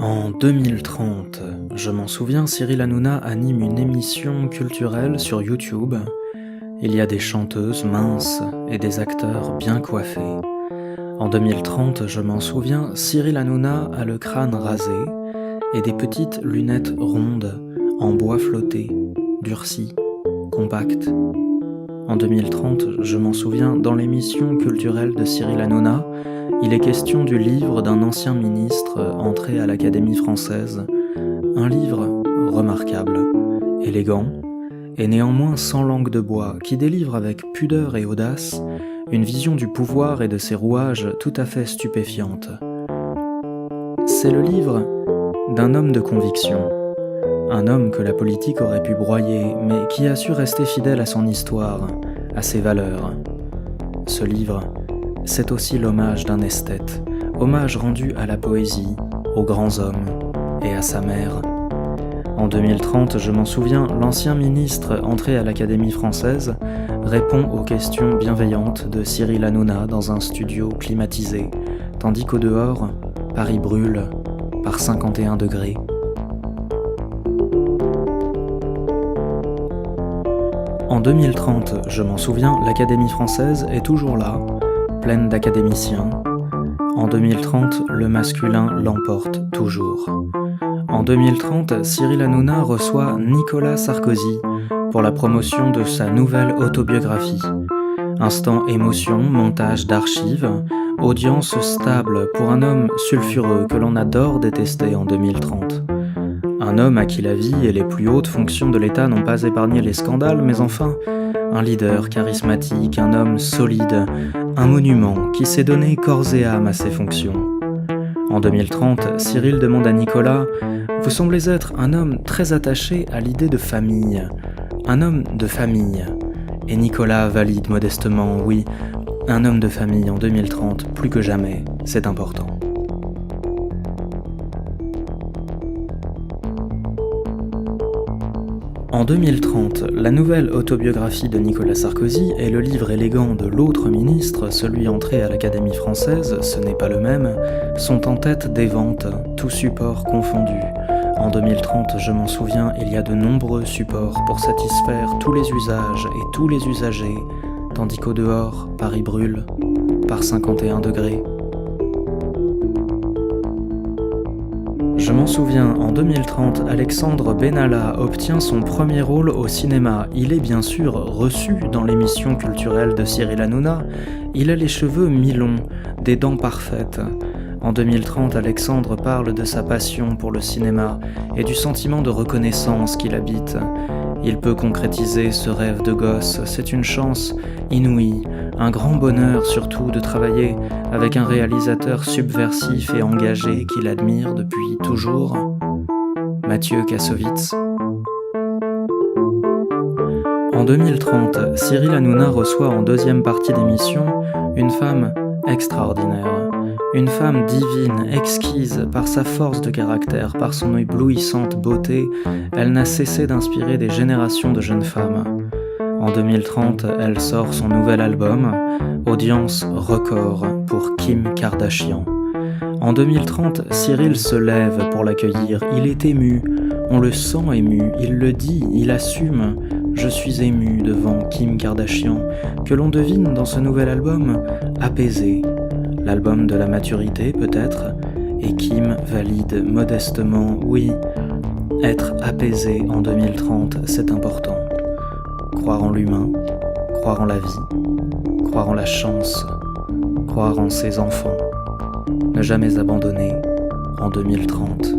En 2030, je m'en souviens, Cyril Hanouna anime une émission culturelle sur YouTube. Il y a des chanteuses minces et des acteurs bien coiffés. En 2030, je m'en souviens, Cyril Hanouna a le crâne rasé et des petites lunettes rondes en bois flotté, durcies, compactes. En 2030, je m'en souviens, dans l'émission culturelle de Cyril Hanouna, il est question du livre d'un ancien ministre entré à l'Académie française, un livre remarquable, élégant, et néanmoins sans langue de bois, qui délivre avec pudeur et audace une vision du pouvoir et de ses rouages tout à fait stupéfiante. C'est le livre d'un homme de conviction, un homme que la politique aurait pu broyer, mais qui a su rester fidèle à son histoire, à ses valeurs. Ce livre, c'est aussi l'hommage d'un esthète, hommage rendu à la poésie, aux grands hommes et à sa mère. En 2030, je m'en souviens, l'ancien ministre entré à l'Académie française répond aux questions bienveillantes de Cyril Hanouna dans un studio climatisé, tandis qu'au dehors, Paris brûle par 51 degrés. En 2030, je m'en souviens, l'Académie française est toujours là, pleine d'académiciens. En 2030, le masculin l'emporte toujours. En 2030, Cyril Hanouna reçoit Nicolas Sarkozy pour la promotion de sa nouvelle autobiographie. Instant émotion, montage d'archives, audience stable pour un homme sulfureux que l'on adore détester en 2030. Un homme à qui la vie et les plus hautes fonctions de l'État n'ont pas épargné les scandales, mais enfin, un leader charismatique, un homme solide, un monument qui s'est donné corps et âme à ses fonctions. En 2030, Cyril demande à Nicolas « Vous semblez être un homme très attaché à l'idée de famille, un homme de famille. » Et Nicolas valide modestement « Oui, un homme de famille en 2030, plus que jamais, c'est important. » En 2030, la nouvelle autobiographie de Nicolas Sarkozy et le livre élégant de l'autre ministre, celui entré à l'Académie française, ce n'est pas le même, sont en tête des ventes, tous supports confondus. En 2030, je m'en souviens, il y a de nombreux supports pour satisfaire tous les usages et tous les usagers, tandis qu'au dehors, Paris brûle par 51 degrés. Je m'en souviens, en 2030, Alexandre Benalla obtient son premier rôle au cinéma. Il est bien sûr reçu dans l'émission culturelle de Cyril Hanouna. Il a les cheveux mi-longs, des dents parfaites. En 2030, Alexandre parle de sa passion pour le cinéma et du sentiment de reconnaissance qu'il habite. Il peut concrétiser ce rêve de gosse, c'est une chance inouïe, un grand bonheur surtout de travailler avec un réalisateur subversif et engagé qu'il admire depuis toujours, Mathieu Kassovitz. En 2030, Cyril Hanouna reçoit en deuxième partie d'émission une femme extraordinaire. Une femme divine, exquise, par sa force de caractère, par son éblouissante beauté, elle n'a cessé d'inspirer des générations de jeunes femmes. En 2030, elle sort son nouvel album, audience record pour Kim Kardashian. En 2030, Cyril se lève pour l'accueillir, il est ému, on le sent ému, il le dit, il assume. Je suis ému devant Kim Kardashian, que l'on devine dans ce nouvel album apaisé. L'album de la maturité peut-être, et Kim valide modestement, oui, être apaisé en 2030, c'est important. Croire en l'humain, croire en la vie, croire en la chance, croire en ses enfants, ne jamais abandonner en 2030.